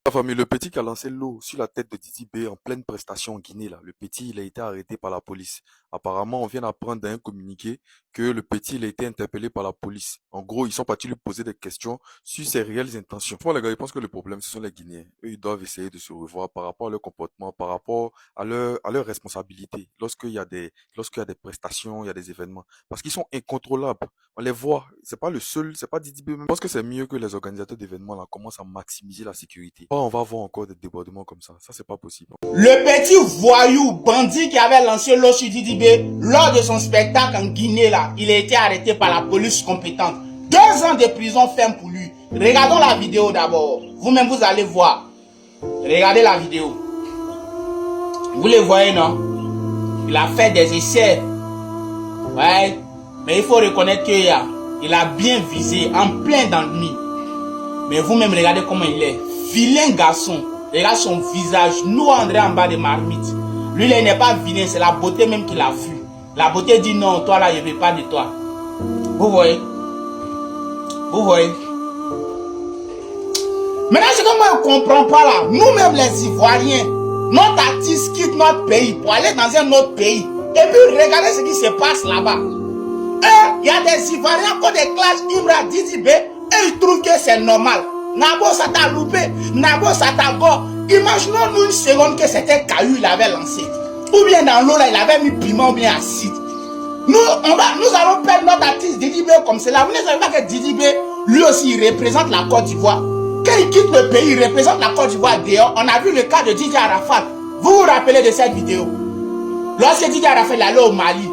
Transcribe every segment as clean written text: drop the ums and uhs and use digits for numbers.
La famille, le petit qui a lancé l'eau sur la tête de Didi B en pleine prestation en Guinée, là. Le petit, il a été arrêté par la police. Apparemment, on vient d'apprendre dans un communiqué que le petit, il a été interpellé par la police. En gros, ils sont partis lui poser des questions sur ses réelles intentions. Moi, les gars, je pense que le problème, ce sont les Guinéens. Eux, ils doivent essayer de se revoir par rapport à leur comportement, par rapport à leur responsabilité. Lorsqu'il y a des prestations, il y a des événements. Parce qu'ils sont incontrôlables. On les voit. C'est pas le seul, c'est pas Didi B. Je pense que c'est mieux que les organisateurs d'événements là commencent à maximiser la sécurité. Pas on va voir encore des débordements comme ça. Ça, c'est pas possible. Le petit voyou bandit qui avait lancé l'eau sur Didi B lors de son spectacle en Guinée là, il a été arrêté par la police compétente. 2 ans de prison ferme pour lui. Regardons la vidéo d'abord. Vous-même vous allez voir. Regardez la vidéo. Vous les voyez, non? Il a fait des essais. Ouais. Mais il faut reconnaître qu'il a bien visé en plein dans le nid. Mais vous-même regardez comment il est. Vilain garçon. Regarde son visage noir en bas de marmite. Lui, il n'est pas vilain, c'est la beauté même qu'il a vu. La beauté dit non, toi là, je ne veux pas de toi. Vous voyez? Vous voyez? Maintenant, ce que moi je ne comprends pas là, nous-mêmes les Ivoiriens, notre artiste quitte notre pays pour aller dans un autre pays. Et puis regardez ce qui se passe là-bas. Il y a des Ivoiriens qui ont des classes Imra Didi B et ils trouvent que c'est normal. Nabo ça t'a loupé, Nabo ça t'a go. Imaginons-nous une seconde que c'était caillou il avait lancé. Ou bien dans l'eau là il avait mis piment ou bien acide. Nous allons perdre notre artiste Didi B comme cela. Vous ne savez pas que Didi B, lui aussi il représente la Côte d'Ivoire. Quand il quitte le pays, il représente la Côte d'Ivoire dehors. On a vu le cas de Didier Arafat. Vous vous rappelez de cette vidéo? Lorsque Didier Arafat allait au Mali.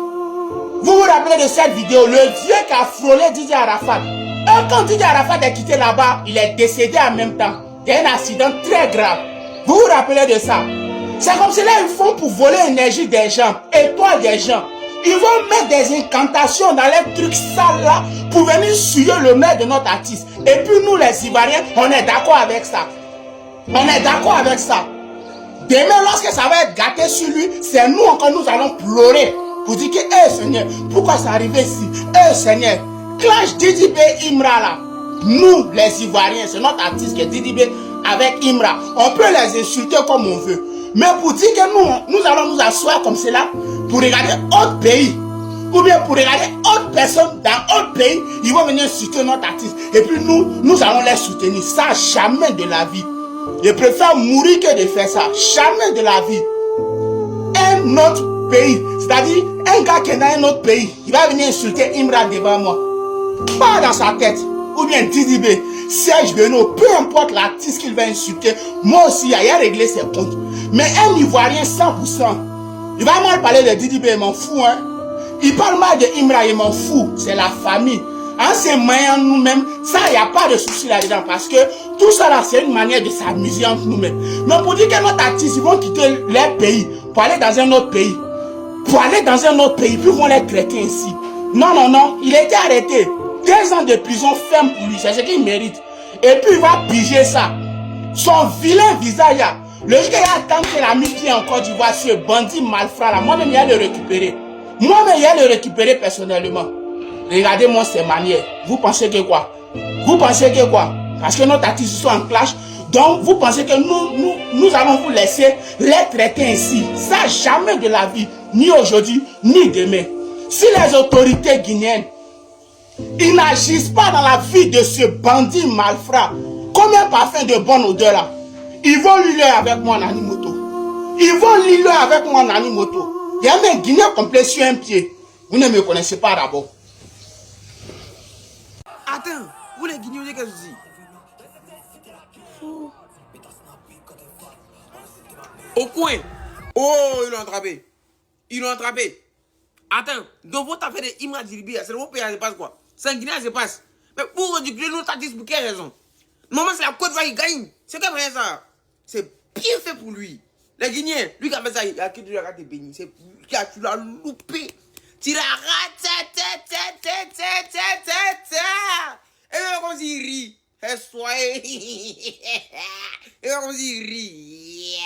Vous vous rappelez de cette vidéo? Le vieux qui a frôlé Didier Arafat. Et quand Didier Arafat est quitté là-bas, il est décédé en même temps. Il y a un accident très grave. Vous vous rappelez de ça? C'est comme cela ils font pour voler l'énergie des gens, étoile des gens. Ils vont mettre des incantations dans les trucs sales là pour venir suyer le maire de notre artiste. Et puis nous les Ivoiriens, on est d'accord avec ça. On est d'accord avec ça. Demain, lorsque ça va être gâté sur lui, c'est nous encore nous allons pleurer pour dire que, hé Seigneur, pourquoi ça arrive ici? Hé Seigneur, clash Didi B Imra là. Nous, les Ivoiriens, c'est notre artiste qui est Didi B avec Imra. On peut les insulter comme on veut. Mais pour dire que nous allons nous asseoir comme cela pour regarder autre pays. Ou bien pour regarder autre personne dans autre pays, ils vont venir insulter notre artiste. Et puis nous allons les soutenir. Ça, jamais de la vie. Je préfère mourir que de faire ça. Jamais de la vie. Un autre pays, c'est-à-dire un gars qui est dans un autre pays, il va venir insulter Imra devant moi. Pas dans sa tête. Ou bien Didi B, Serge Beno, peu importe l'artiste qu'il va insulter, moi aussi, il a réglé ses comptes. Mais un Ivoirien 100%, il va mal parler de Didi B, il m'en fout, hein. Il parle mal de Imra, il m'en fout. C'est la famille. En se moyens nous-mêmes, ça, il n'y a pas de souci là-dedans. Parce que tout ça là, c'est une manière de s'amuser entre nous-mêmes. Mais pour dire que notre artiste, ils vont quitter leur pays pour aller dans un autre pays. Pour aller dans un autre pays, puis ils vont les traiter ici. Non, non, non. Il a été arrêté. 2 ans de prison ferme pour lui. C'est ce qu'il mérite. Et puis il va piger ça. Son vilain visage là. Le jour qu'il attend qu'il a mis pied en Côte d'Ivoire, ce bandit malfrat là, moi-même, il a le récupérer. Moi-même, il a le récupérer personnellement. Regardez-moi ces manières. Vous pensez que quoi? Vous pensez que quoi? Parce que nos artistes sont en clash. Donc, vous pensez que nous allons vous laisser les traiter ainsi. Ça, jamais de la vie. Ni aujourd'hui, ni demain. Si les autorités guinéennes, ils n'agissent pas dans la vie de ce bandit malfrat, comme un parfum de bonne odeur là, ils vont l'îler avec moi en animoto. Ils vont l'îler avec moi en animoto. Il y a même un Guinéen complet sur un pied. Vous ne me connaissez pas d'abord. Attends, vous les Guinéens, qu'est-ce que c'est? Au coin. Oh, ils l'ont attrapé. Ils l'ont attrapé. Attends, donc votre affaire de Imra Diribi, c'est le mot pays, ça se passe quoi? C'est un Guinéen, ça se passe. Mais pour ridiculer nos statistiques, pour quelle raison? Maman, c'est la Côte d'Ivoire qui gagne. C'est comme ça. C'est bien fait pour lui. Les Guinéens, lui qui a fait ça, il a quitté la carte béni. C'est qui a tu l'as loupé. Tu l'as raté, et là, comme il rit. Et soyez. Et là, comme il rit.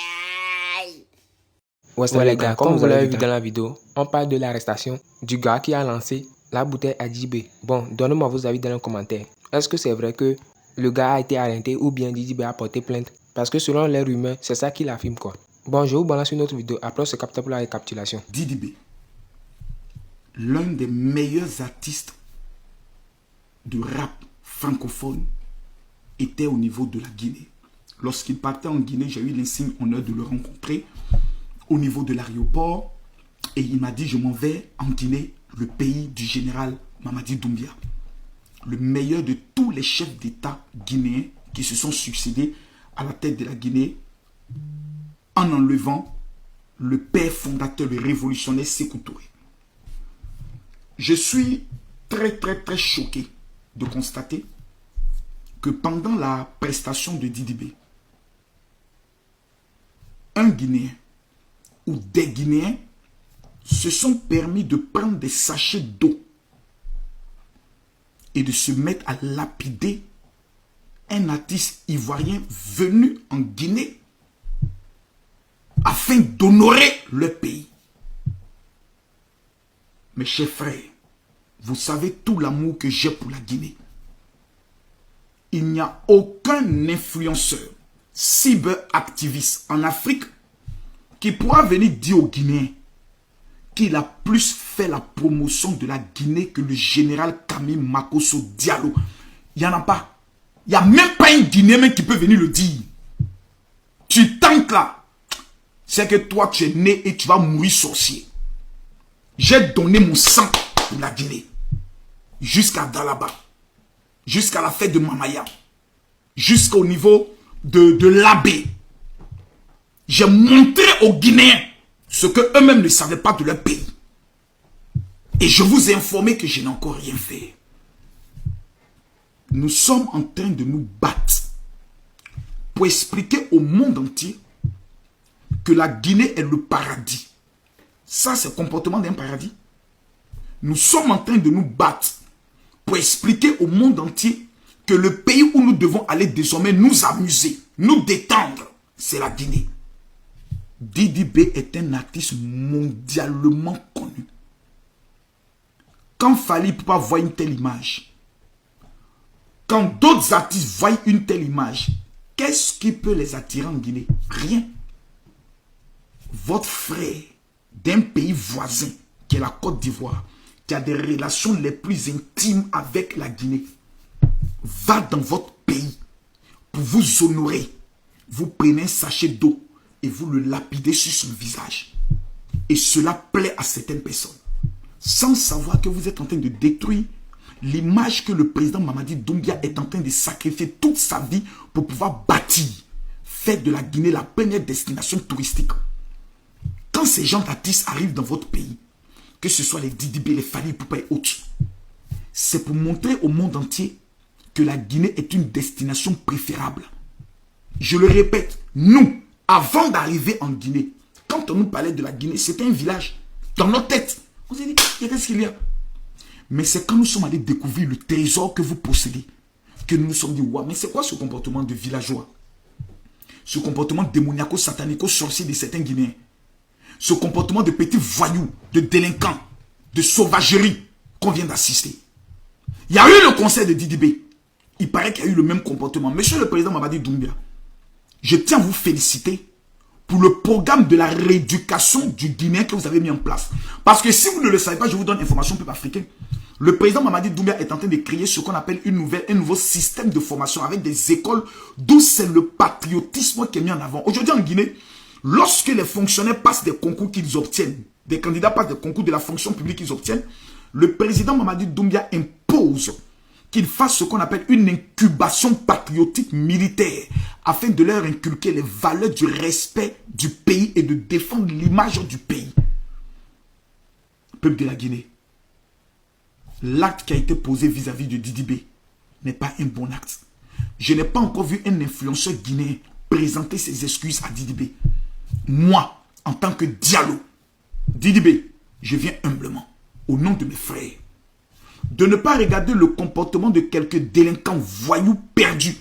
Ouais les gars, comme vous l'avez vu dans la vidéo, on parle de l'arrestation du gars qui a lancé la bouteille à Didi B. Bon, donnez-moi vos avis dans les commentaires. Est-ce que c'est vrai que le gars a été arrêté ou bien Didi B a porté plainte. Parce que selon les rumeurs, c'est ça qu'il affirme quoi. Bon, je vous balance une autre vidéo. Après, on se capte pour la récapitulation. Didi B, l'un des meilleurs artistes de rap francophone, était au niveau de la Guinée. Lorsqu'il partait en Guinée, j'ai eu l'insigne honneur de le rencontrer au niveau de l'aéroport et il m'a dit je m'en vais en Guinée, le pays du général Mamadi Doumbia, le meilleur de tous les chefs d'État guinéens qui se sont succédés à la tête de la Guinée en enlevant le père fondateur, le révolutionnaire Sékou Touré. Je suis très choqué de constater que pendant la prestation de Didi B, un Guinéen ou des Guinéens se sont permis de prendre des sachets d'eau et de se mettre à lapider un artiste ivoirien venu en Guinée afin d'honorer le pays. Mes chers frères, vous savez tout l'amour que j'ai pour la Guinée. Il n'y a aucun influenceur, cyberactiviste en Afrique qui pourra venir dire aux Guinéens qu'il a plus fait la promotion de la Guinée que le général Camille Makosso Diallo. Il n'y en a pas. Il n'y a même pas un Guinéen qui peut venir le dire. Tu tentes là. C'est que toi tu es né et tu vas mourir sorcier. J'ai donné mon sang pour la Guinée. Jusqu'à Dalaba. Jusqu'à la fête de Mamaya. Jusqu'au niveau de l'abbé. J'ai montré aux Guinéens ce que eux-mêmes ne savaient pas de leur pays. Et je vous ai informé que je n'ai encore rien fait. Nous sommes en train de nous battre pour expliquer au monde entier que la Guinée est le paradis. Ça, c'est le comportement d'un paradis. Nous sommes en train de nous battre pour expliquer au monde entier que le pays où nous devons aller désormais nous amuser, nous détendre, c'est la Guinée. Didi B est un artiste mondialement connu. Quand Fally Ipupa voit une telle image, quand d'autres artistes voient une telle image, qu'est-ce qui peut les attirer en Guinée? Rien. Votre frère d'un pays voisin, qui est la Côte d'Ivoire, qui a des relations les plus intimes avec la Guinée, va dans votre pays pour vous honorer. Vous prenez un sachet d'eau et vous le lapidez sur son visage. Et cela plaît à certaines personnes. Sans savoir que vous êtes en train de détruire l'image que le président Mamadi Doumbia est en train de sacrifier toute sa vie pour pouvoir bâtir, faire de la Guinée la première destination touristique. Quand ces gens d'artistes arrivent dans votre pays, que ce soit les Didi B, les Fally Ipupa et autres, c'est pour montrer au monde entier que la Guinée est une destination préférable. Je le répète, nous, avant d'arriver en Guinée, quand on nous parlait de la Guinée, c'était un village. Dans notre tête, on s'est dit, qu'est-ce qu'il y a? Mais c'est quand nous sommes allés découvrir le trésor que vous possédez, que nous nous sommes dit, ouais, mais c'est quoi ce comportement de villageois? Ce comportement démoniaco, satanico, sorcier de certains Guinéens? Ce comportement de petits voyous, de délinquants, de sauvagerie qu'on vient d'assister. Il y a eu le conseil de Didi B. Il paraît qu'il y a eu le même comportement. Monsieur le président Mamadi Doumbia, je tiens à vous féliciter pour le programme de la rééducation du Guinéen que vous avez mis en place. Parce que si vous ne le savez pas, je vous donne information peuple africain. Le président Mamadi Doumbia est en train de créer ce qu'on appelle un nouveau système de formation avec des écoles d'où c'est le patriotisme qui est mis en avant. Aujourd'hui en Guinée, lorsque les fonctionnaires passent des concours qu'ils obtiennent, des candidats passent des concours de la fonction publique qu'ils obtiennent, le président Mamadi Doumbia impose qu'ils fassent ce qu'on appelle une incubation patriotique militaire afin de leur inculquer les valeurs du respect du pays et de défendre l'image du pays. Peuple de la Guinée, l'acte qui a été posé vis-à-vis de Didi B n'est pas un bon acte. Je n'ai pas encore vu un influenceur guinéen présenter ses excuses à Didi B. Moi, en tant que Diallo, Didi B, je viens humblement, au nom de mes frères, de ne pas regarder le comportement de quelques délinquants voyous perdus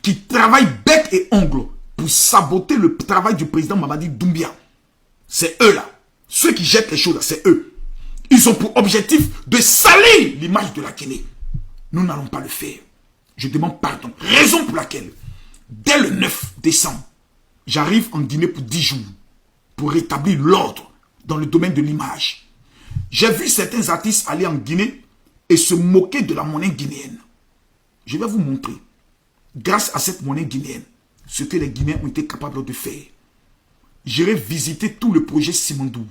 qui travaillent bec et ongle pour saboter le travail du président Mamadi Doumbia. C'est eux là. Ceux qui jettent les choses là, c'est eux. Ils ont pour objectif de salir l'image de la Guinée. Nous n'allons pas le faire. Je demande pardon. Raison pour laquelle, dès le 9 décembre, j'arrive en Guinée pour 10 jours, pour rétablir l'ordre dans le domaine de l'image. J'ai vu certains artistes aller en Guinée et se moquer de la monnaie guinéenne. Je vais vous montrer, grâce à cette monnaie guinéenne, ce que les Guinéens ont été capables de faire. J'irai visiter tout le projet Simandou.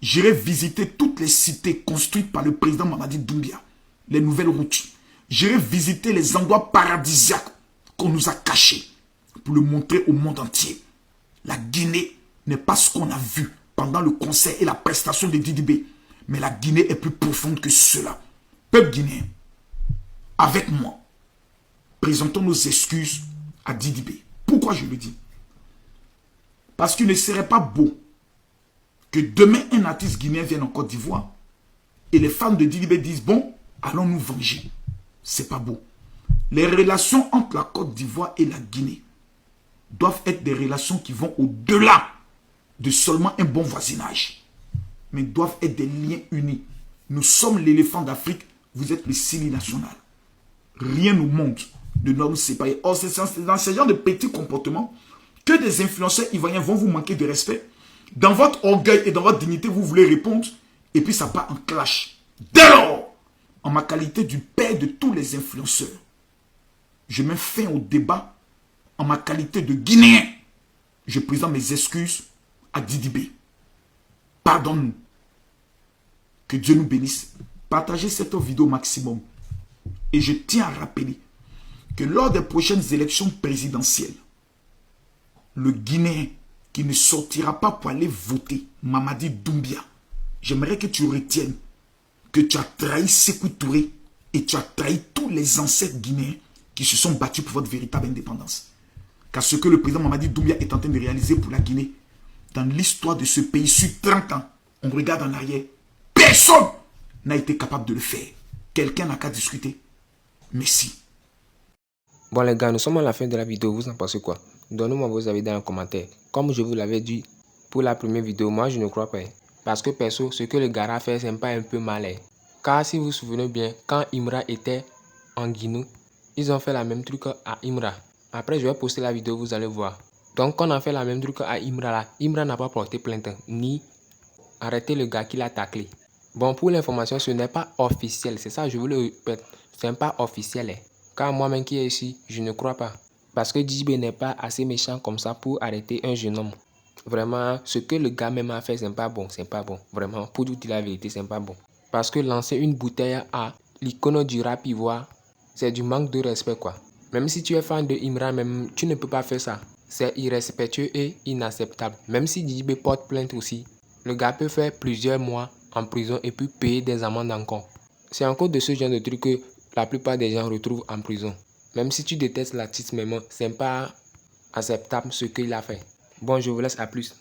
J'irai visiter toutes les cités construites par le président Mamadi Doumbia, les nouvelles routes. J'irai visiter les endroits paradisiaques qu'on nous a cachés pour le montrer au monde entier. La Guinée n'est pas ce qu'on a vu pendant le concert et la prestation de Didi B, mais la Guinée est plus profonde que cela. Peuple guinéen, avec moi, présentons nos excuses à Didi B. Pourquoi je le dis? Parce qu'il ne serait pas beau que demain un artiste guinéen vienne en Côte d'Ivoire et les fans de Didi B disent bon, allons nous venger. C'est pas beau. Les relations entre la Côte d'Ivoire et la Guinée doivent être des relations qui vont au-delà de seulement un bon voisinage, mais doivent être des liens unis. Nous sommes l'éléphant d'Afrique, vous êtes le Sili national. Rien nous montre de nous séparer. Or, c'est dans ce genre de petits comportements que des influenceurs ivoiriens vont vous manquer de respect. Dans votre orgueil et dans votre dignité, vous voulez répondre, et puis ça part en clash. Dès lors, en ma qualité du père de tous les influenceurs, je mets fin au débat. En ma qualité de Guinéen, je présente mes excuses à Didi B. Pardonne-nous. Que Dieu nous bénisse. Partagez cette vidéo au maximum. Et je tiens à rappeler que lors des prochaines élections présidentielles, le Guinéen qui ne sortira pas pour aller voter Mamadi Doumbia, j'aimerais que tu retiennes que tu as trahi Sékou Touré et tu as trahi tous les ancêtres guinéens qui se sont battus pour votre véritable indépendance. Car ce que le président Mamadi Doumbia est en train de réaliser pour la Guinée, dans l'histoire de ce pays, sur 30 ans, on regarde en arrière, personne n'a été capable de le faire. Quelqu'un n'a qu'à discuter. Merci. Bon les gars, nous sommes à la fin de la vidéo, vous en pensez quoi? Donnez-moi vos avis dans les commentaires. Comme je vous l'avais dit pour la première vidéo, moi je ne crois pas. Parce que perso, ce que le gars a fait, c'est pas un peu mal. Car si vous vous souvenez bien, quand Imra était en Guinée, ils ont fait la même truc à Imra. Après, je vais poster la vidéo, vous allez voir. Donc, quand on a fait la même truc à Imra là, Imra n'a pas porté plainte, ni arrêté le gars qui l'a taclé. Bon, pour l'information, ce n'est pas officiel. C'est ça, je vous le répète. Ce n'est pas officiel. Car moi-même qui est ici, je ne crois pas. Parce que Didi B n'est pas assez méchant comme ça pour arrêter un jeune homme. Vraiment, ce que le gars même a fait, c'est pas bon. C'est pas bon. Vraiment, pour vous dire la vérité, c'est pas bon. Parce que lancer une bouteille à l'icône du rap ivoire, c'est du manque de respect, quoi. Même si tu es fan de Imra, même, tu ne peux pas faire ça. C'est irrespectueux et inacceptable. Même si Didi B porte plainte aussi, le gars peut faire plusieurs mois en prison et puis payer des amendes encore. C'est encore de ce genre de truc que la plupart des gens retrouvent en prison. Même si tu détestes l'artiste, même, c'est pas acceptable ce qu'il a fait. Bon, je vous laisse, à plus.